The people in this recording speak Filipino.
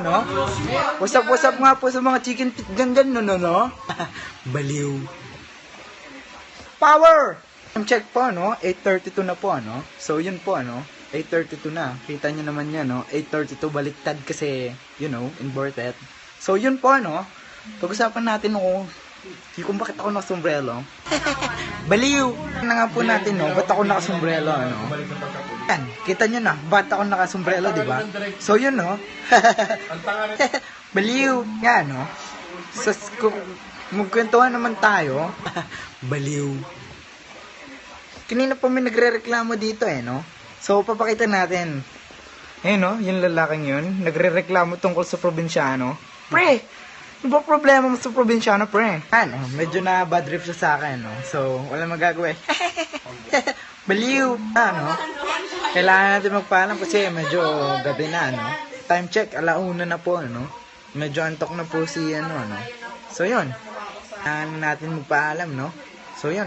no? What's up nga po sa mga chicken feet gangan, no? Baliw. Power! Time check po, no? 8:32 na po, ano? So, yun po, ano? 8:32 na. Kita nyo naman yan, no? 8:32, baliktad kasi, you know, inverted. So, yun po, ano? Pag-usapan natin, no? Kung bakit ako nakasombrelo. Baliw! Na nga po natin, no? Ba't ako nakasombrelo, ano? Yan, kita nyo na, ba't ako nakasombrelo, di ba? So, yun, no? Baliw! Yan, no? So, magkwentuhan naman tayo. Baliw. Kanina pa may nagre-reklamo dito, no? So, papakita natin. No? Yung lalaking yun, nagre-reklamo tungkol sa probinsyano. Pre! Ano ba problema mo sa probinsyano, pre? Ano, medyo na bad trip siya sa akin, no? So, wala magagawa. Baliw! Ano? Kailangan natin magpaalam kasi medyo gabi na, no? Time check, 1:00 na po, no? Medyo antok na po si, ano? So, yun. Kailangan natin magpaalam, no? So, yun.